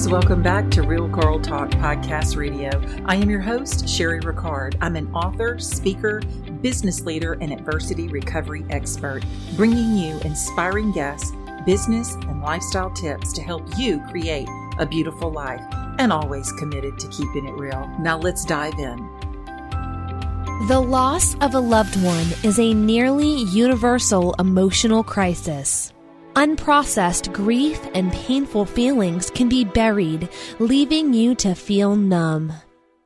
welcome back to Real Girl Talk Podcast Radio. I am your host, Cherie Rickard. I'm an author, speaker, business leader, and adversity recovery expert, bringing you inspiring guests, business, and lifestyle tips to help you create a beautiful life, and always committed to keeping it real. Now let's dive in. The loss of a loved one is a nearly universal emotional crisis. Unprocessed grief and painful feelings can be buried, leaving you to feel numb.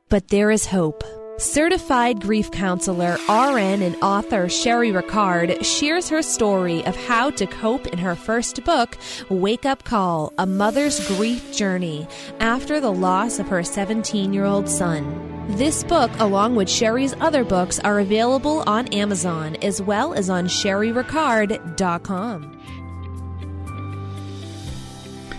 But there is hope. Certified grief counselor, RN, and author Cherie Rickard shares her story of how to cope in her first book, Wake Up Call, A Mother's Grief Journey, after the loss of her 17-year-old son. This book, along with Cherie's other books, are available on Amazon as well as on CherieRickard.com.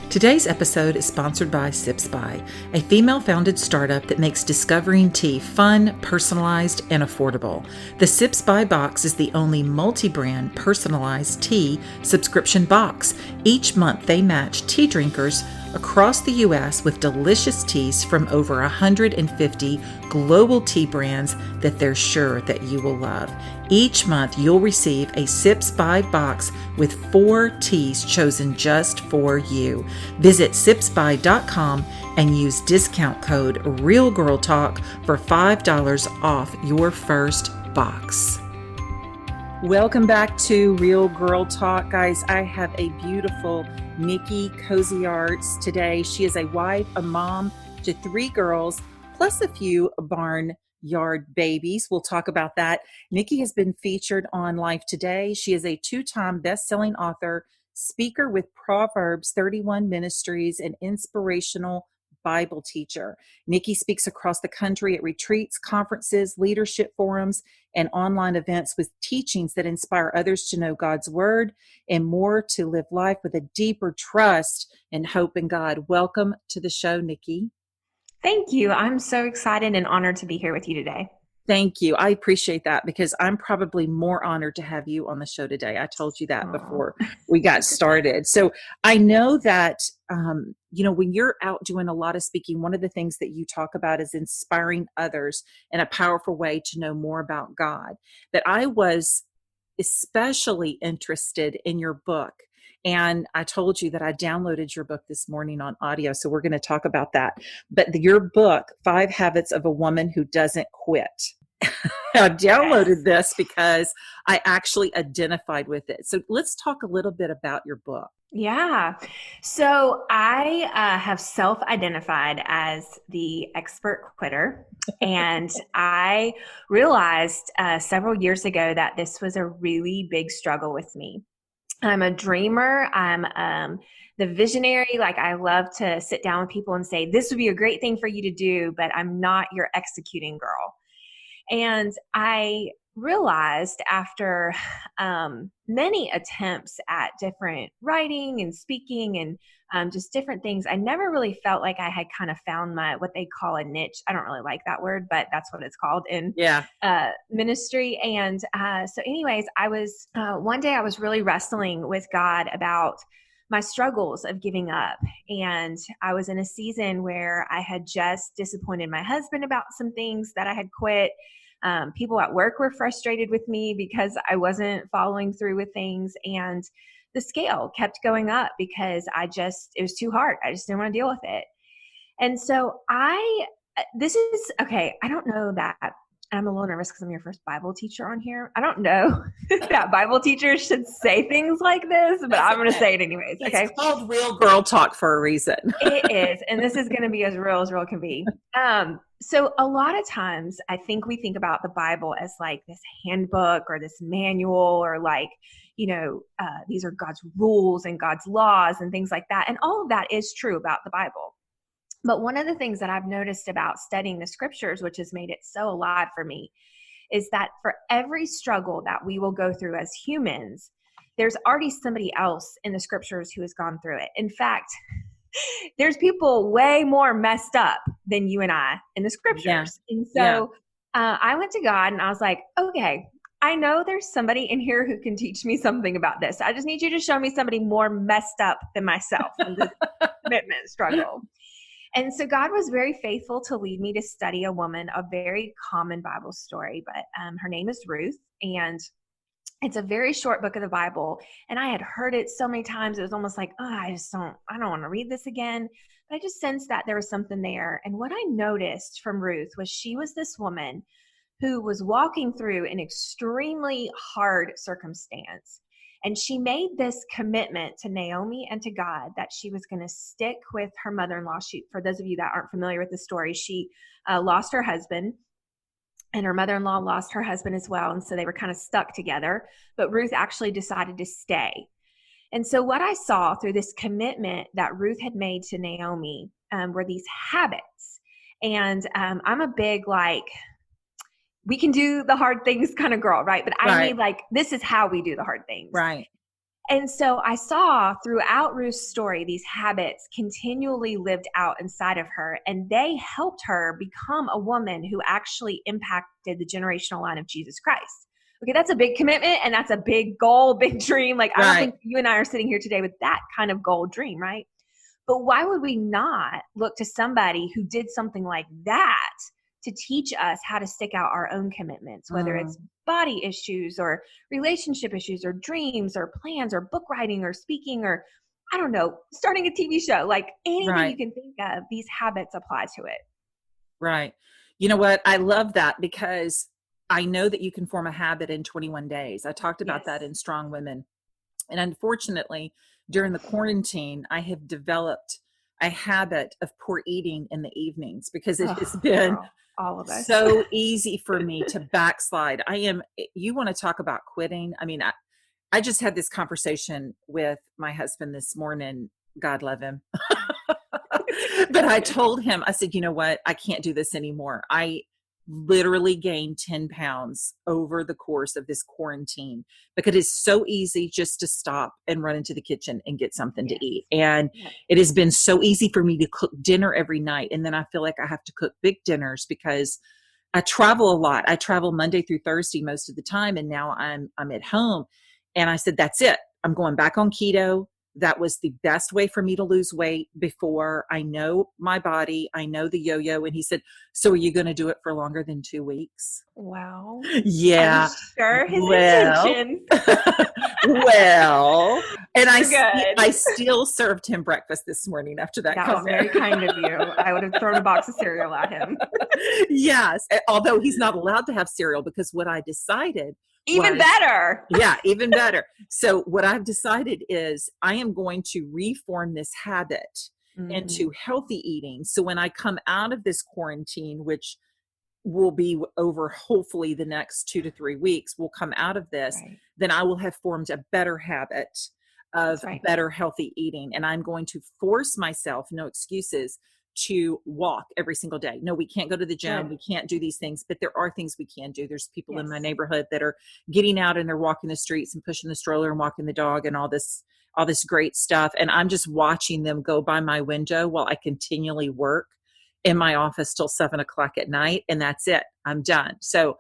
Today's episode is sponsored by Sips By, a female-founded startup that makes discovering tea fun, personalized, and affordable. The Sips By box is the only multi-brand personalized tea subscription box. Each month, they match tea drinkers across the U.S. with delicious teas from over 150 global tea brands that they're sure that you will love. Each month, you'll receive a Sips By box with 4 teas chosen just for you. Visit sipsby.com and use discount code RealGirlTalk for $5 off your first box. Welcome back to Real Girl Talk, guys. I have a beautiful Nicki Koziarz today. She is a wife, a mom to 3 girls, plus a few barnyard babies. We'll talk about that. Nicki has been featured on Life Today. She is a 2-time best-selling author, speaker with Proverbs 31 Ministries and Inspirational Bible teacher. Nicki speaks across the country at retreats, conferences, leadership forums, and online events with teachings that inspire others to know God's word and more, to live life with a deeper trust and hope in God. Welcome to the show, Nicki. Thank you. I'm so excited and honored to be here with you today. Thank you. I appreciate that, because I'm probably more honored to have you on the show today. I told you that before we got started. So I know that, when you're out doing a lot of speaking, one of the things that you talk about is inspiring others in a powerful way to know more about God. That I was especially interested in your book. And I told you that I downloaded your book this morning on audio. So we're going to talk about that. But your book, 5 Habits of a Woman Who Doesn't Quit. I downloaded this because I actually identified with it. So let's talk a little bit about your book. Yeah. So I have self-identified as the expert quitter. And I realized several years ago that this was a really big struggle with me. I'm a dreamer. I'm the visionary. Like, I love to sit down with people and say, this would be a great thing for you to do, but I'm not your executing girl. And I realized after many attempts at different writing and speaking and just different things, I never really felt like I had kind of found what they call a niche. I don't really like that word, but that's what it's called in ministry. And so anyways, I was one day I was really wrestling with God about my struggles of giving up. And I was in a season where I had just disappointed my husband about some things that I had quit. People at work were frustrated with me because I wasn't following through with things. And the scale kept going up because it was too hard. I just didn't want to deal with it. And so I don't know that, I'm a little nervous because I'm your first Bible teacher on here. I don't know that Bible teachers should say things like this, but I'm going to say it anyways. Okay. It's called Real Girl Talk for a reason. It is. And this is going to be as real can be. So a lot of times I think we think about the Bible as like this handbook or this manual, or like, these are God's rules and God's laws and things like that. And all of that is true about the Bible. But one of the things that I've noticed about studying the scriptures, which has made it so alive for me, is that for every struggle that we will go through as humans, there's already somebody else in the scriptures who has gone through it. In fact, there's people way more messed up than you and I in the scriptures. Yeah. And so I went to God and I was like, okay, I know there's somebody in here who can teach me something about this. I just need you to show me somebody more messed up than myself in this commitment struggle. And so God was very faithful to lead me to study a woman, a very common Bible story, but her name is Ruth, and it's a very short book of the Bible. And I had heard it so many times. It was almost like, oh, I don't want to read this again. But I just sensed that there was something there. And what I noticed from Ruth was she was this woman who was walking through an extremely hard circumstance. And she made this commitment to Naomi and to God that she was going to stick with her mother-in-law. For those of you that aren't familiar with the story, she lost her husband, and her mother-in-law lost her husband as well. And so they were kind of stuck together. But Ruth actually decided to stay. And so what I saw through this commitment that Ruth had made to Naomi were these habits. And I'm a big, we can do the hard things kind of girl, right? But I need this is how we do the hard things. Right. And so I saw throughout Ruth's story, these habits continually lived out inside of her, and they helped her become a woman who actually impacted the generational line of Jesus Christ. Okay, that's a big commitment, and that's a big goal, big dream. I don't think you and I are sitting here today with that kind of goal dream, right? But why would we not look to somebody who did something like that to teach us how to stick out our own commitments, whether it's body issues or relationship issues or dreams or plans or book writing or speaking or, I don't know, starting a TV show, anything you can think of, these habits apply to it. Right. You know what? I love that because I know that you can form a habit in 21 days. I talked about that in Strong Women. And unfortunately, during the quarantine, I have developed a habit of poor eating in the evenings because it has been all of us. So easy for me to backslide. You want to talk about quitting? I mean, I just had this conversation with my husband this morning. God love him. But I told him, I said, you know what? I can't do this anymore. I literally gained 10 pounds over the course of this quarantine because it's so easy just to stop and run into the kitchen and get something to eat. And it has been so easy for me to cook dinner every night. And then I feel like I have to cook big dinners because I travel a lot. I travel Monday through Thursday most of the time. And now I'm at home. And I said, that's it. I'm going back on keto. That was the best way for me to lose weight before. I know my body. I know the yo-yo. And he said, so are you going to do it for longer than 2 weeks? Wow. Yeah. I'm sure his intentions. And I still served him breakfast this morning after that. That was very kind of you. I would have thrown a box of cereal at him. Yes. Although he's not allowed to have cereal because what I decided even better. Yeah, even better. So what I've decided is I am going to reform this habit into healthy eating. So when I come out of this quarantine, which will be over hopefully the next 2 to 3 weeks, we'll come out of this, then I will have formed a better habit of better healthy eating. And I'm going to force myself, no excuses, to walk every single day. No, we can't go to the gym. We can't do these things, but there are things we can do. There's people in my neighborhood that are getting out and they're walking the streets and pushing the stroller and walking the dog and all this great stuff. And I'm just watching them go by my window while I continually work in my office till 7:00 at night. And that's it. I'm done. So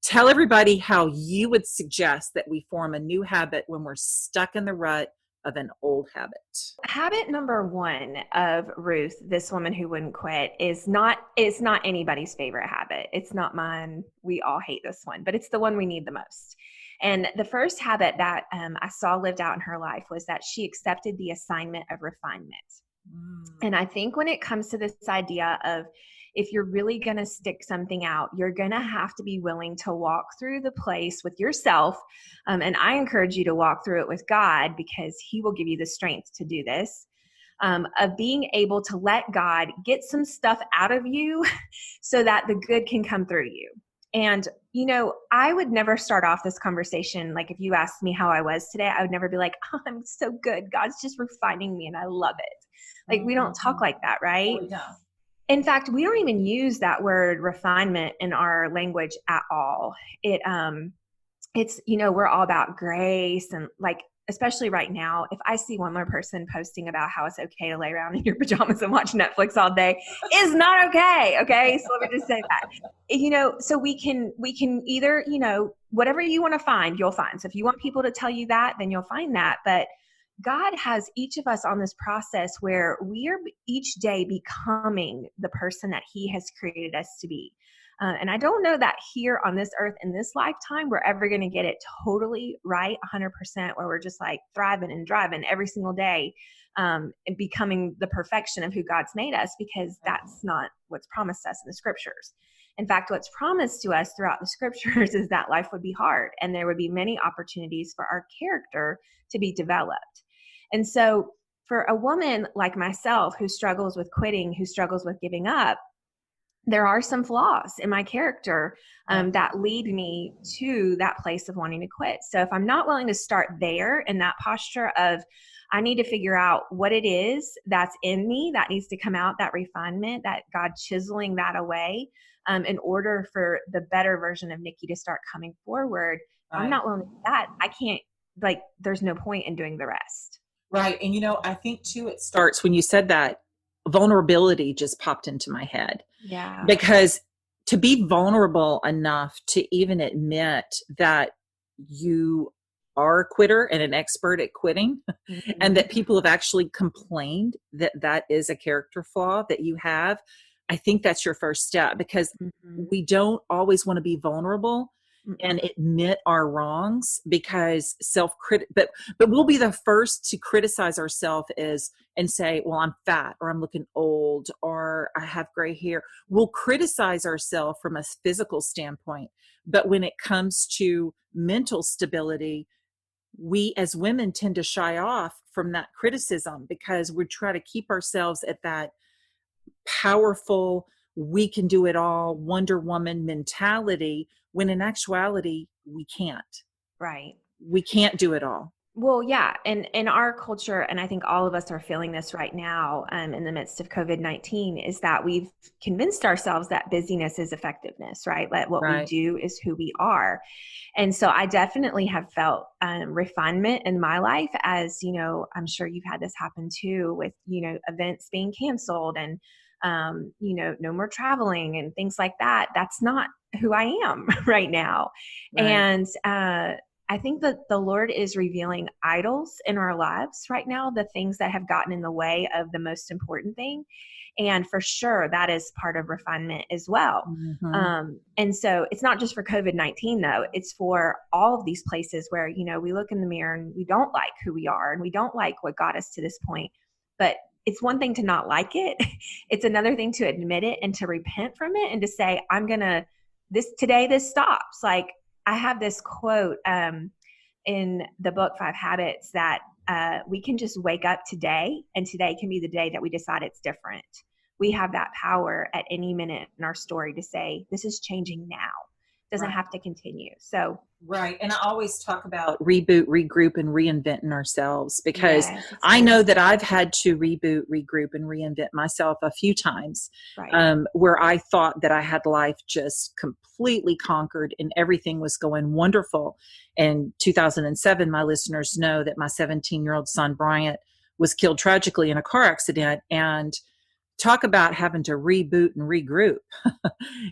tell everybody how you would suggest that we form a new habit when we're stuck in the rut of an old habit. Habit number 1 of Ruth, this woman who wouldn't quit, is not anybody's favorite habit. It's not mine. We all hate this one, but it's the one we need the most. And the first habit that I saw lived out in her life was that she accepted the assignment of refinement. And I think when it comes to this idea of if you're really going to stick something out, you're going to have to be willing to walk through the place with yourself. And I encourage you to walk through it with God because he will give you the strength to do this, of being able to let God get some stuff out of you so that the good can come through you. And, I would never start off this conversation. Like if you asked me how I was today, I would never be like, oh, I'm so good. God's just refining me and I love it. We don't talk like that, right? Oh, yeah. In fact, we don't even use that word refinement in our language at all. It's, we're all about grace and especially right now, if I see one more person posting about how it's okay to lay around in your pajamas and watch Netflix all day, is not okay. Okay. So let me just say that, so we can either, whatever you want to find, you'll find. So if you want people to tell you that, then you'll find that. But God has each of us on this process where we are each day becoming the person that he has created us to be. And I don't know that here on this earth in this lifetime, we're ever going to get it totally right, 100%, where we're just like thriving and driving every single day, and becoming the perfection of who God's made us, because that's not what's promised us in the scriptures. In fact, what's promised to us throughout the scriptures is that life would be hard and there would be many opportunities for our character to be developed. And so for a woman like myself who struggles with quitting, who struggles with giving up, there are some flaws in my character that lead me to that place of wanting to quit. So if I'm not willing to start there in that posture of, I need to figure out what it is that's in me that needs to come out, that refinement, that God chiseling that away in order for the better version of Nicki to start coming forward. If I'm not willing to do that, I can't, there's no point in doing the rest. Right. And, I think too, it starts when you said that, vulnerability just popped into my head. Yeah. Because to be vulnerable enough to even admit that you are a quitter and an expert at quitting, and that people have actually complained that that is a character flaw that you have, I think that's your first step, because we don't always want to be vulnerable and admit our wrongs, because but we'll be the first to criticize ourselves and say, well, I'm fat, or I'm looking old, or I have gray hair. We'll criticize ourselves from a physical standpoint. But when it comes to mental stability, we as women tend to shy off from that criticism, because we try to keep ourselves at that powerful, we can do it all, Wonder Woman mentality, when in actuality, we can't. Right. We can't do it all. Well, yeah. And in our culture, and I think all of us are feeling this right now in the midst of COVID-19, is that we've convinced ourselves that busyness is effectiveness, right? That what we do is who we are. And so I definitely have felt refinement in my life, as, I'm sure you've had this happen too, with, events being canceled and, no more traveling and things like that. That's not who I am right now. Right. And I think that the Lord is revealing idols in our lives right now, the things that have gotten in the way of the most important thing. And for sure, that is part of refinement as well. And so it's not just for COVID-19, though. It's for all of these places where, we look in the mirror and we don't like who we are and we don't like what got us to this point. But it's one thing to not like it. It's another thing to admit it and to repent from it and to say, today this stops. Like, I have this quote in the book, 5 Habits, that we can just wake up today, and today can be the day that we decide it's different. We have that power at any minute in our story to say, this is changing now. It doesn't have to continue. So. Right. And I always talk about reboot, regroup, and reinventing ourselves, because I know that I've had to reboot, regroup, and reinvent myself a few times, where I thought that I had life just completely conquered and everything was going wonderful. In 2007, my listeners know that my 17-year-old son, Bryant, was killed tragically in a car accident. And talk about having to reboot and regroup.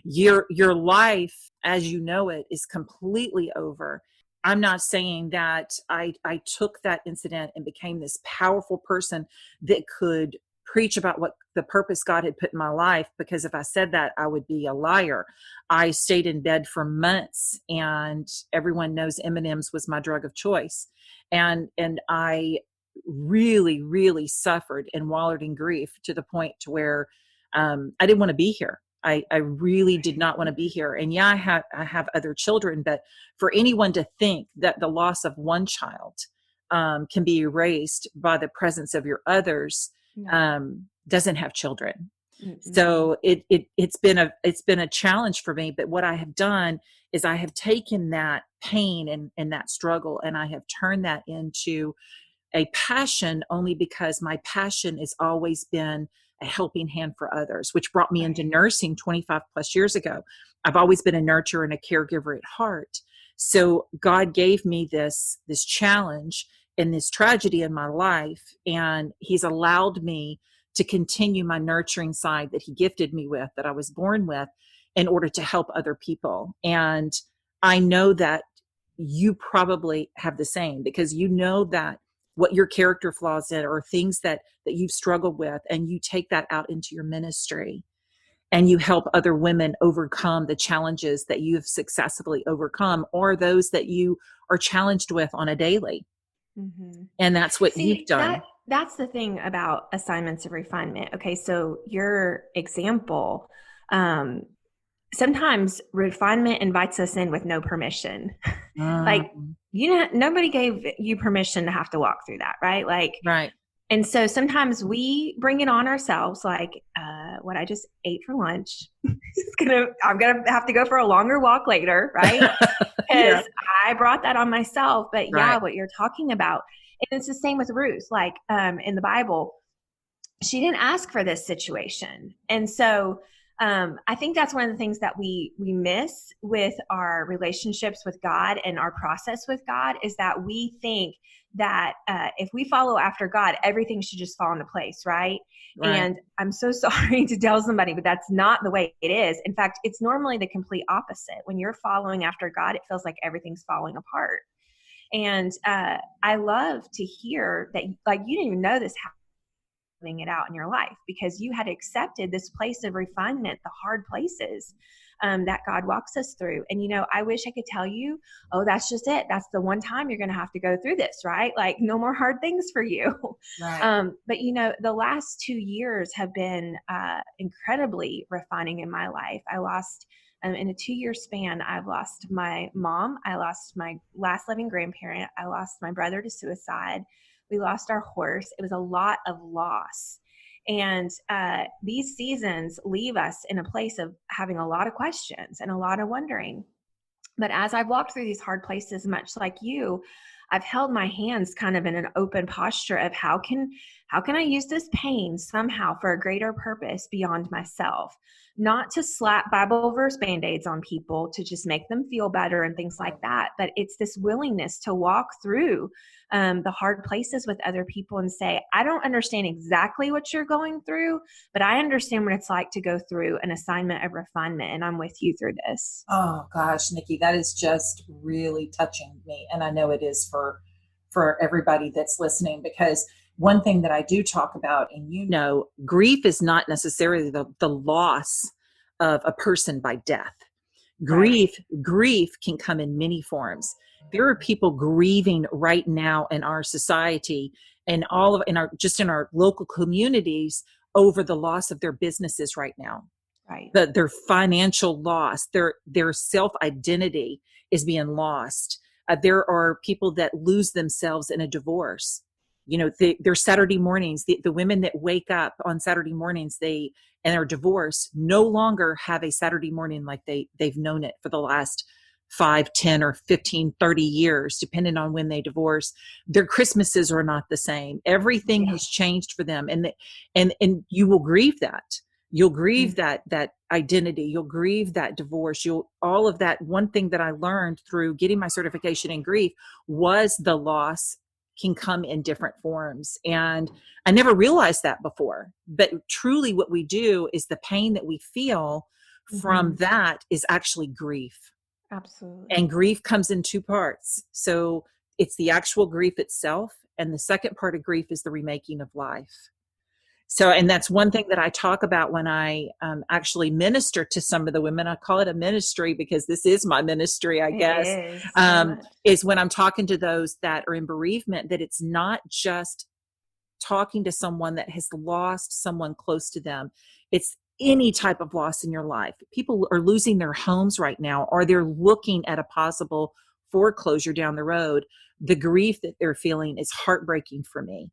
Your life as you know it is completely over. I'm not saying that I took that incident and became this powerful person that could preach about what the purpose God had put in my life, because if I said that, I would be a liar. I stayed in bed for months, and everyone knows M&M's was my drug of choice. And I really, really suffered and wallowed in grief to the point to where I didn't want to be here. I really did not want to be here. And yeah, I have other children, but for anyone to think that the loss of one child can be erased by the presence of your others doesn't have children. Mm-hmm. So it's been a challenge for me. But what I have done is I have taken that pain and that struggle, and I have turned that into a passion, only because my passion has always been a helping hand for others, which brought me into nursing 25 plus years ago. I've always been a nurturer and a caregiver at heart. So God gave me this challenge and this tragedy in my life, and He's allowed me to continue my nurturing side that He gifted me with, that I was born with, in order to help other people. And I know that you probably have the same, because you know that what your character flaws in, or things that you've struggled with, and you take that out into your ministry and you help other women overcome the challenges that you have successfully overcome, or those that you are challenged with on a daily. Mm-hmm. And that's what you've done. That's the thing about assignments of refinement. Okay, so your example, sometimes refinement invites us in with no permission. Like, nobody gave you permission to have to walk through that, right? Like, right. And so sometimes we bring it on ourselves, like what I just ate for lunch. I'm gonna have to go for a longer walk later, right? Because I brought that on myself. But what you're talking about, and it's the same with Ruth. Like in the Bible, she didn't ask for this situation, and so I think that's one of the things that we miss with our relationships with God and our process with God, is that we think that if we follow after God, everything should just fall into place, right? And I'm so sorry to tell somebody, but that's not the way it is. In fact, it's normally the complete opposite. When you're following after God, it feels like everything's falling apart. And I love to hear that, like, you didn't even know this happening it out in your life, because you had accepted this place of refinement, the hard places that God walks us through. And, I wish I could tell you, oh, that's just it. That's the one time you're going to have to go through this, right? Like, no more hard things for you. Right. But, the last 2 years have been incredibly refining in my life. I lost, in a 2-year span, I've lost my mom. I lost my last living grandparent. I lost my brother to suicide. We lost our horse. It was a lot of loss. And these seasons leave us in a place of having a lot of questions and a lot of wondering. But as I've walked through these hard places, much like you, I've held my hands kind of in an open posture of how can I use this pain somehow for a greater purpose beyond myself? Not to slap Bible verse Band-Aids on people to just make them feel better and things like that. But it's this willingness to walk through the hard places with other people and say, I don't understand exactly what you're going through, but I understand what it's like to go through an assignment of refinement, and I'm with you through this. Oh gosh, Nicki, that is just really touching me. And I know it is for everybody that's listening, because one thing that I do talk about, and grief is not necessarily the loss of a person by death. Grief can come in many forms. There are people grieving right now in our society and in our local communities over the loss of their businesses right now. Right. Their financial loss, their self-identity is being lost. There are people that lose themselves in a divorce. Their Saturday mornings, the women that wake up on Saturday mornings, and are divorced, no longer have a Saturday morning like they've known it for the last 5, 10, or 15, 30 years, depending on when they divorce. Their Christmases are not the same. Everything has changed for them. And you will grieve that. You'll grieve that identity. You'll grieve that divorce. All of that. One thing that I learned through getting my certification in grief was the loss can come in different forms. And I never realized that before. But truly what we do is the pain that we feel from that is actually grief. Absolutely. And grief comes in 2 parts. So it's the actual grief itself. And the second part of grief is the remaking of life. So, and that's one thing that I talk about when I actually minister to some of the women. I call it a ministry because this is my ministry, I guess, is when I'm talking to those that are in bereavement, that it's not just talking to someone that has lost someone close to them. It's any type of loss in your life. People are losing their homes right now, or they're looking at a possible foreclosure down the road. The grief that they're feeling is heartbreaking for me.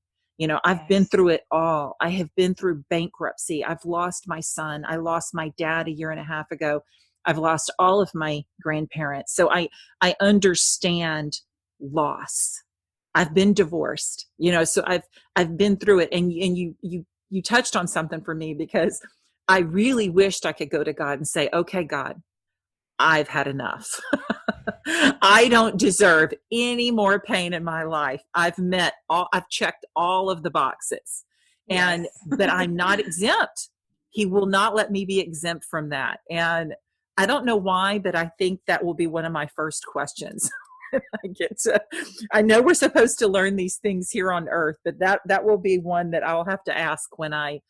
I've been through it all. I have been through bankruptcy. I've lost my son. I lost my dad 1.5 years ago. I've lost all of my grandparents. So I understand loss. I've been divorced, so I've been through it. And you touched on something for me, because I really wished I could go to God and say, okay, God, I've had enough. I don't deserve any more pain in my life. I've checked all of the boxes, but I'm not exempt. He will not let me be exempt from that. And I don't know why, but I think that will be one of my first questions. I know we're supposed to learn these things here on earth, but that will be one that I'll have to ask when I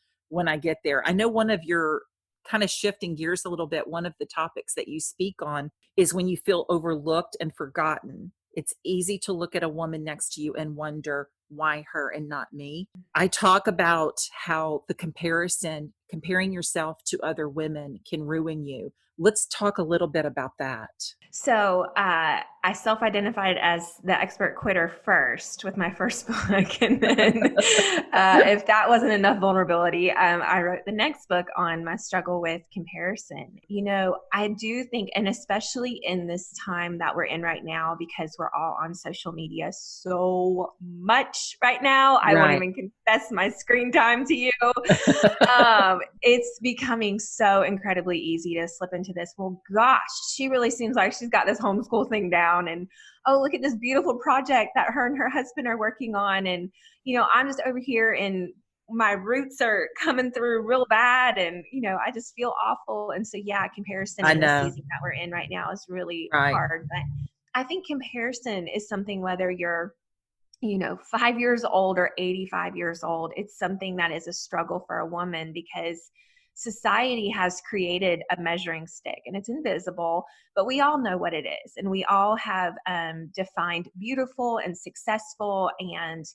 get there. I know one of your, kind of shifting gears a little bit, one of the topics that you speak on is when you feel overlooked and forgotten. It's easy to look at a woman next to you and wonder, why her and not me? I talk about how the comparing yourself to other women can ruin you. Let's talk a little bit about that. So I self-identified as the expert quitter first with my first book. And then if that wasn't enough vulnerability, I wrote the next book on my struggle with comparison. You know, I do think, and especially in this time that we're in right now, because we're all on social media so much right now, I won't even confess my screen time to you. It's becoming so incredibly easy to slip into this. Well, gosh, she really seems like she's got this homeschool thing down, and oh, look at this beautiful project that her and her husband are working on, and you know, I'm just over here and my roots are coming through real bad, and you know, I just feel awful. And so yeah, comparison in the season that we're in right now is really hard. But I think comparison is something, whether you're 5 years old or 85 years old, it's something that is a struggle for a woman, because society has created a measuring stick, and it's invisible, but we all know what it is. And we all have defined beautiful and successful, and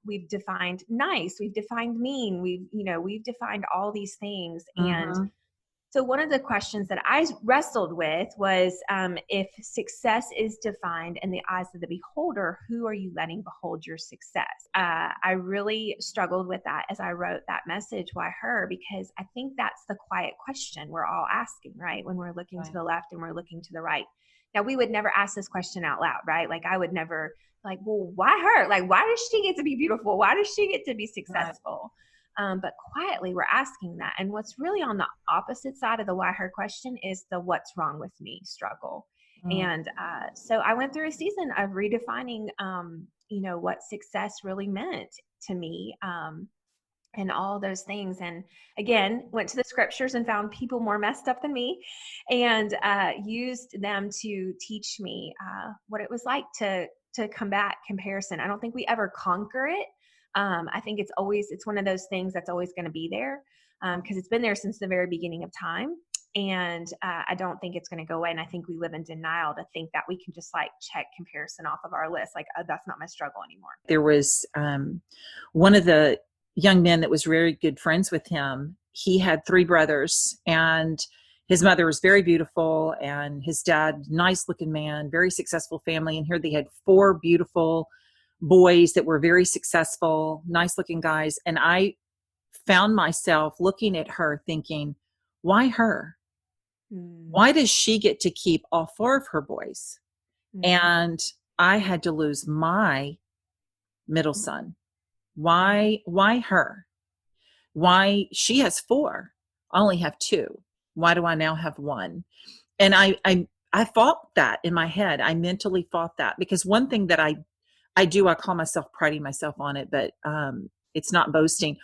we've defined nice, we've defined mean, we've defined all these things. And so one of the questions that I wrestled with was, if success is defined in the eyes of the beholder, who are you letting behold your success? I really struggled with that as I wrote that message, Why Her? Because I think that's the quiet question we're all asking, right? When we're looking to the left and we're looking to the right. Now, we would never ask this question out loud, right? Like, I would never well, why her? Like, why does she get to be beautiful? Why does she get to be successful? But quietly we're asking that. And what's really on the opposite side of the why her question is the what's wrong with me struggle. And so I went through a season of redefining, what success really meant to me, and all those things. And again, went to the scriptures and found people more messed up than me, and used them to teach me what it was like to combat comparison. I don't think we ever conquer it. I think it's one of those things that's always going to be there, because it's been there since the very beginning of time. And I don't think it's going to go away. And I think we live in denial to think that we can just check comparison off of our list. That's not my struggle anymore. There was one of the young men that was very good friends with him. He had 3 brothers, and his mother was very beautiful, and his dad, nice looking man, very successful family. And here they had 4 beautiful boys that were very successful, nice looking guys. And I found myself looking at her thinking, why her? Why does she get to keep all 4 of her boys? And I had to lose my middle son. Why her? Why she has 4? I only have 2. Why do I now have 1? And I fought that in my head. I mentally fought that, because one thing that I call myself priding myself on it, but it's not boasting.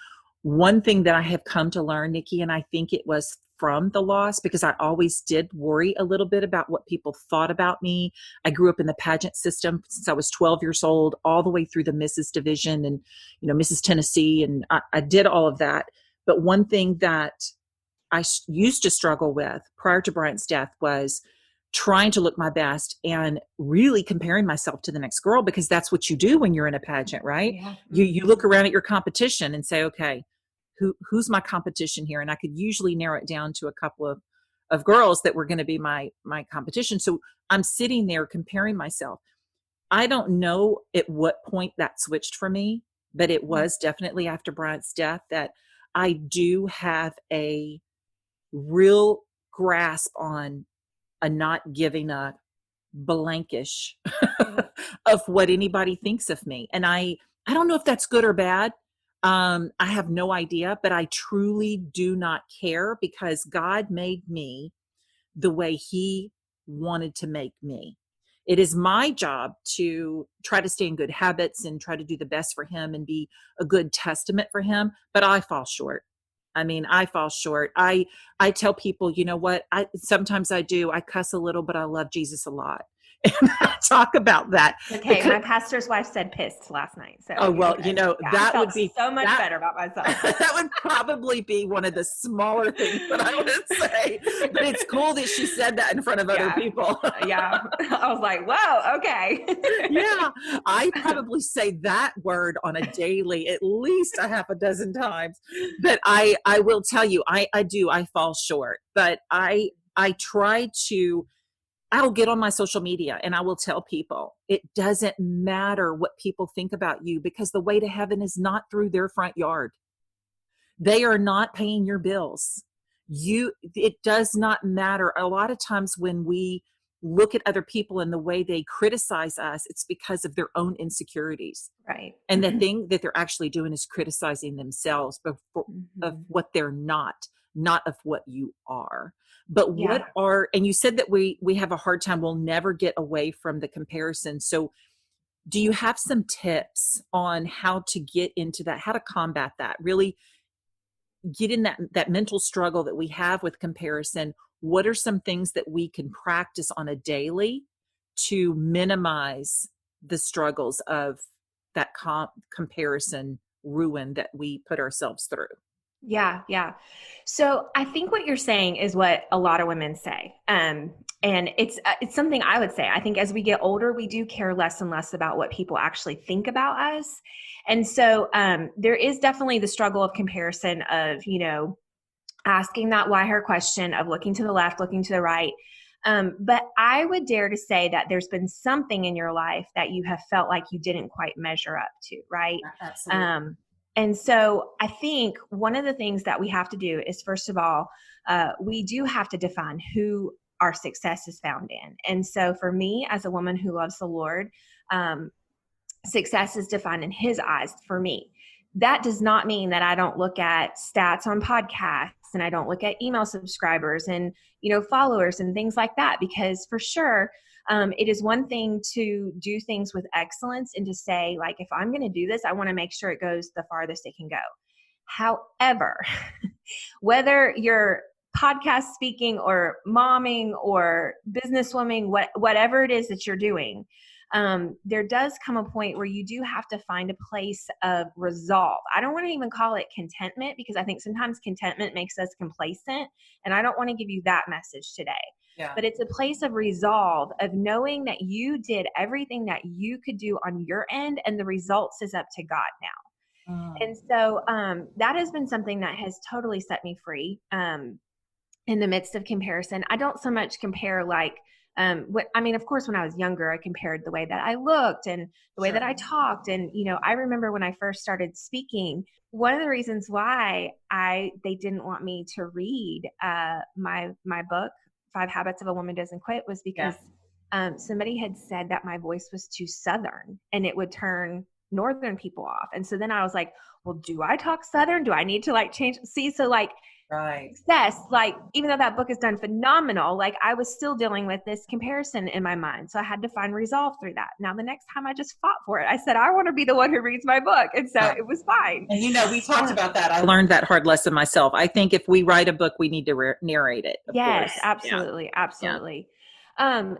One thing that I have come to learn, Nicki, and I think it was from the loss, because I always did worry a little bit about what people thought about me. I grew up in the pageant system since I was 12 years old, all the way through the Mrs. Division and, Mrs. Tennessee. And I did all of that. But one thing that I used to struggle with prior to Bryant's death was trying to look my best and really comparing myself to the next girl, because that's what you do when you're in a pageant, right? Yeah. You look around at your competition and say, okay, who's my competition here? And I could usually narrow it down to a couple of girls that were going to be my competition. So I'm sitting there comparing myself. I don't know at what point that switched for me, but it was definitely after Bryant's death that I do have a real grasp on not giving a blankish of what anybody thinks of me. And I don't know if that's good or bad. I have no idea, but I truly do not care, because God made me the way He wanted to make me. It is my job to try to stay in good habits and try to do the best for Him and be a good testament for Him, but I fall short. I fall short. I tell people, you know what? Sometimes I do. I cuss a little, but I love Jesus a lot. and I talk about that. Okay, because, my pastor's wife said pissed last night. So oh, well, okay. that I would be so much better about myself. That would probably be one of the smaller things that I would say, but it's cool that she said that in front of other people. Yeah. I was like, whoa, okay. Yeah. I probably say that word on a daily, at least a half a dozen times, but I will tell you, I fall short, but I try to, I'll get on my social media and I will tell people it doesn't matter what people think about you, because the way to heaven is not through their front yard. They are not paying your bills. It does not matter. A lot of times when we look at other people and the way they criticize us, it's because of their own insecurities. Right. And the thing that they're actually doing is criticizing themselves of what they're not of what you are. But and you said that we have a hard time, we'll never get away from the comparison. So do you have some tips on how to get into that, how to combat that, really get in that mental struggle that we have with comparison? What are some things that we can practice on a daily to minimize the struggles of that comparison ruin that we put ourselves through? Yeah. Yeah. So I think what you're saying is what a lot of women say. And it's something I would say. I think as we get older, we do care less and less about what people actually think about us. And so there is definitely the struggle of comparison of, asking that why her question, of looking to the left, looking to the right. But I would dare to say that there's been something in your life that you have felt like you didn't quite measure up to, right? Absolutely. And so I think one of the things that we have to do is, first of all, we do have to define who our success is found in. And so for me, as a woman who loves the Lord, success is defined in His eyes for me. That does not mean that I don't look at stats on podcasts and I don't look at email subscribers and, followers and things like that, because for sure, it is one thing to do things with excellence and to say, like, if I'm going to do this, I want to make sure it goes the farthest it can go. However, whether you're podcast speaking or momming or businesswoman, whatever it is that you're doing, there does come a point where you do have to find a place of resolve. I don't want to even call it contentment, because I think sometimes contentment makes us complacent, and I don't want to give you that message today. Yeah. But it's a place of resolve, of knowing that you did everything that you could do on your end, and the results is up to God now. And so that has been something that has totally set me free in the midst of comparison. I don't so much compare like, of course, when I was younger, I compared the way that I looked and the way that I talked. And, I remember when I first started speaking, one of the reasons why they didn't want me to read my book, 5 Habits of a Woman Doesn't Quit, was because somebody had said that my voice was too Southern and it would turn Northern people off. And so then I was like, well, do I talk Southern? Do I need to change? See, so success, even though that book is done phenomenal, I was still dealing with this comparison in my mind. So I had to find resolve through that. Now, the next time I just fought for it. I said, I want to be the one who reads my book. And so it was fine. And we talked about that. I learned that hard lesson myself. I think if we write a book, we need to narrate it. Yes, course. Absolutely. Yeah. Absolutely. Yeah.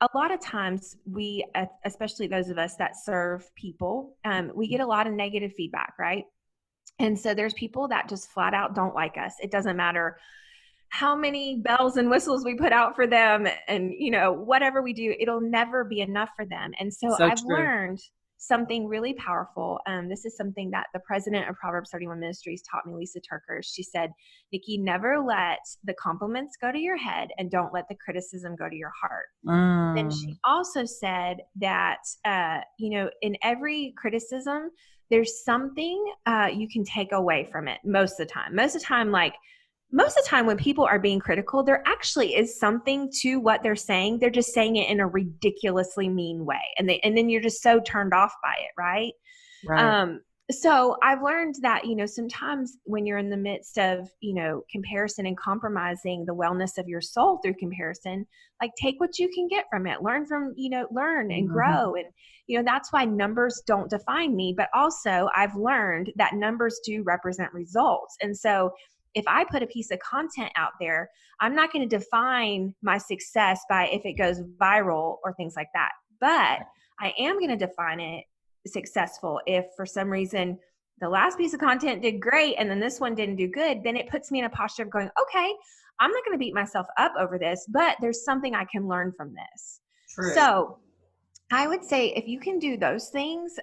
A lot of times we, especially those of us that serve people, we get a lot of negative feedback, right? And so there's people that just flat out don't like us. It doesn't matter how many bells and whistles we put out for them and, whatever we do, it'll never be enough for them. And so I've learned something really powerful. This is something that the president of Proverbs 31 Ministries taught me, Lisa Turker. She said, Nicki, never let the compliments go to your head and don't let the criticism go to your heart. And she also said that, in every criticism, there's something you can take away from it most of the time. Most of the time when people are being critical, there actually is something to what they're saying. They're just saying it in a ridiculously mean way. And then you're just so turned off by it, right? Right. So I've learned that, sometimes when you're in the midst of, comparison and compromising the wellness of your soul through comparison, take what you can get from it, learn and grow. And, that's why numbers don't define me, but also I've learned that numbers do represent results. And so if I put a piece of content out there, I'm not going to define my success by if it goes viral or things like that. But I am going to define it successful if for some reason the last piece of content did great and then this one didn't do good. Then it puts me in a posture of going, okay, I'm not going to beat myself up over this, but there's something I can learn from this. True. So I would say if you can do those things,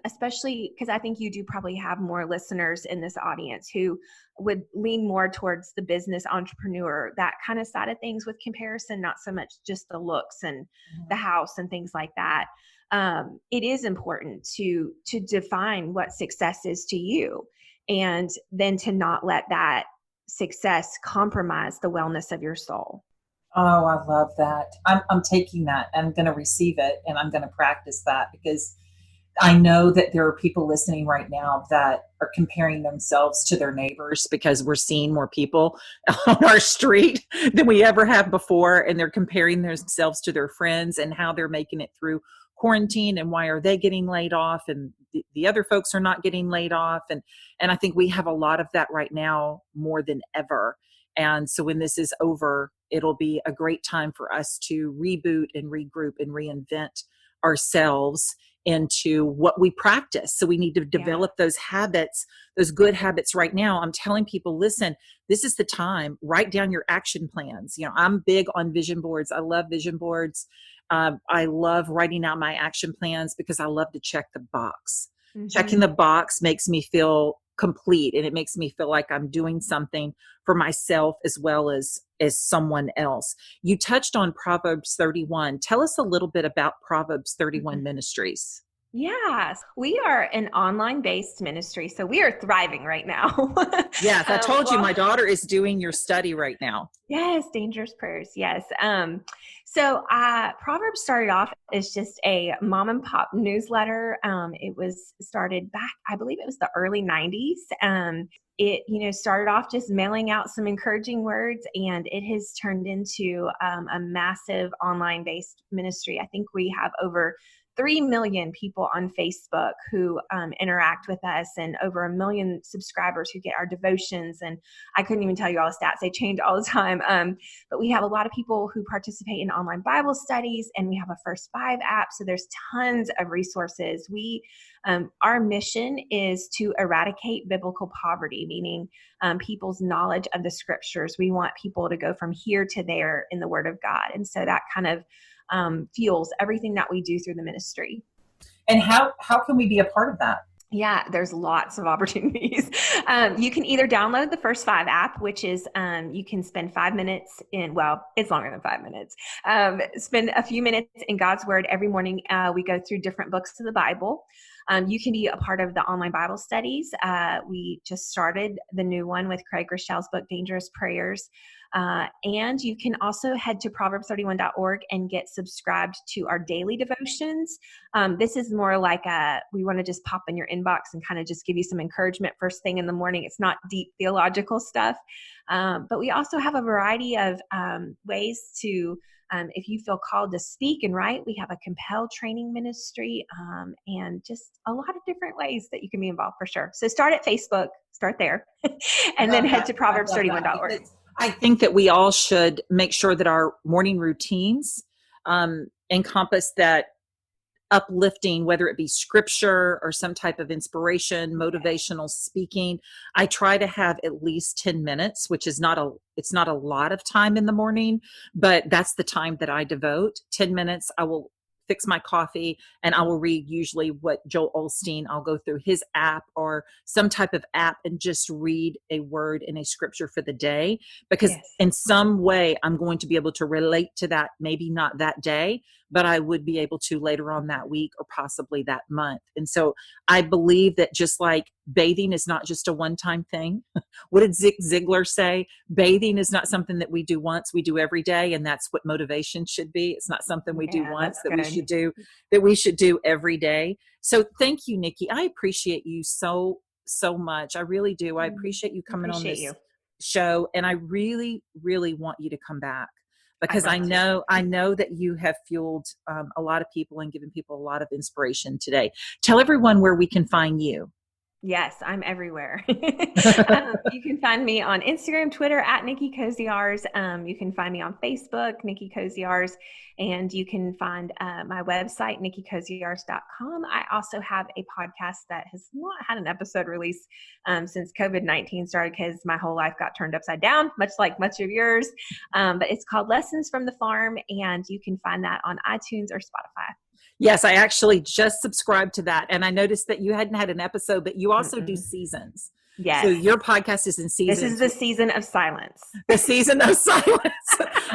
especially because I think you do probably have more listeners in this audience who would lean more towards the business entrepreneur, that kind of side of things with comparison, not so much just the looks and the house and things like that. It is important to define what success is to you, and then to not let that success compromise the wellness of your soul. Oh, I love that. I'm taking that. I'm going to receive it, and I'm going to practice that, because I know that there are people listening right now that are comparing themselves to their neighbors, because we're seeing more people on our street than we ever have before. And they're comparing themselves to their friends and how they're making it through quarantine, and why are they getting laid off and the other folks are not getting laid off. And I think we have a lot of that right now more than ever. And so when this is over, it'll be a great time for us to reboot and regroup and reinvent ourselves into what we practice. So we need to develop those habits, those good habits right now. I'm telling people, listen, this is the time. Write down your action plans. You know, I'm big on vision boards. I love vision boards. I love writing out my action plans because I love to check the box. Mm-hmm. Checking the box makes me feel complete, and it makes me feel like I'm doing something for myself as well as someone else. You touched on Proverbs 31. Tell us a little bit about Proverbs 31 Ministries. Yes, we are an online-based ministry, so we are thriving right now. Yes, I told you my daughter is doing your study right now. Yes, Dangerous Prayers, yes. So Proverbs started off as just a mom and pop newsletter. It was started back, I believe it was the early 90s. It started off just mailing out some encouraging words, and it has turned into a massive online-based ministry. I think we have over 3 million people on Facebook who interact with us, and over 1 million subscribers who get our devotions. And I couldn't even tell you all the stats. They change all the time. But we have a lot of people who participate in online Bible studies, and we have a First 5 app. So there's tons of resources. Our mission is to eradicate biblical poverty, meaning people's knowledge of the scriptures. We want people to go from here to there in the Word of God. And so that kind of fuels everything that we do through the ministry. And how can we be a part of that? Yeah, there's lots of opportunities. You can either download the First 5 app, which is you can spend 5 minutes it's longer than 5 minutes. Spend a few minutes in God's Word every morning. We go through different books of the Bible. You can be a part of the online Bible studies. We just started the new one with Craig Rochelle's book, Dangerous Prayers. And you can also head to proverbs31.org and get subscribed to our daily devotions. This is more like we want to just pop in your inbox and kind of just give you some encouragement first thing in the morning. It's not deep theological stuff. But we also have a variety of ways to, if you feel called to speak and write, we have a Compel training ministry, and just a lot of different ways that you can be involved for sure. So start at Facebook, start there, and then head to proverbs31.org. I think that we all should make sure that our morning routines encompass that uplifting, whether it be scripture or some type of inspiration, motivational speaking. I try to have at least 10 minutes, which is it's not a lot of time in the morning, but that's the time that I devote. 10 minutes, I will fix my coffee and I will read usually what Joel Osteen, I'll go through his app or some type of app and just read a word in a scripture for the day, because in some way I'm going to be able to relate to that, maybe not that day, but I would be able to later on that week or possibly that month. And so I believe that just like bathing is not just a one-time thing. What did Zig Ziglar say? Bathing is not something that we do once, we do every day. And that's what motivation should be. It's not something we do once, we should do every day. So thank you, Nicki. I appreciate you so much. I really do. I appreciate you coming on this show. And I really, really want you to come back, because I know that you have fueled a lot of people and given people a lot of inspiration today. Tell everyone where we can find you. Yes, I'm everywhere. You can find me on Instagram, Twitter at Nicki Koziarz. You can find me on Facebook, Nicki Koziarz, and you can find my website, nickikoziarz.com. I also have a podcast that has not had an episode release since COVID-19 started because my whole life got turned upside down, much like much of yours. But it's called Lessons from the Farm, and you can find that on iTunes or Spotify. Yes, I actually just subscribed to that. And I noticed that you hadn't had an episode, but you also do Mm-mm. seasons. Yes. So your podcast is in seasons. This is the season of silence. The season of silence.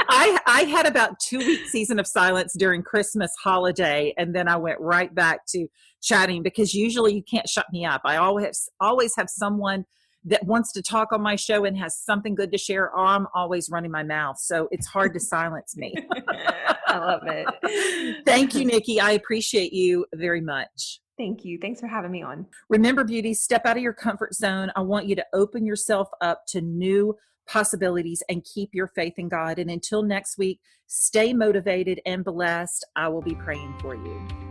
I had about 2 week season of silence during Christmas holiday. And then I went right back to chatting because usually you can't shut me up. I always have someone that wants to talk on my show and has something good to share, or I'm always running my mouth. So it's hard to silence me. I love it. Thank you, Nicki. I appreciate you very much. Thank you. Thanks for having me on. Remember, beauties, step out of your comfort zone. I want you to open yourself up to new possibilities and keep your faith in God. And until next week, stay motivated and blessed. I will be praying for you.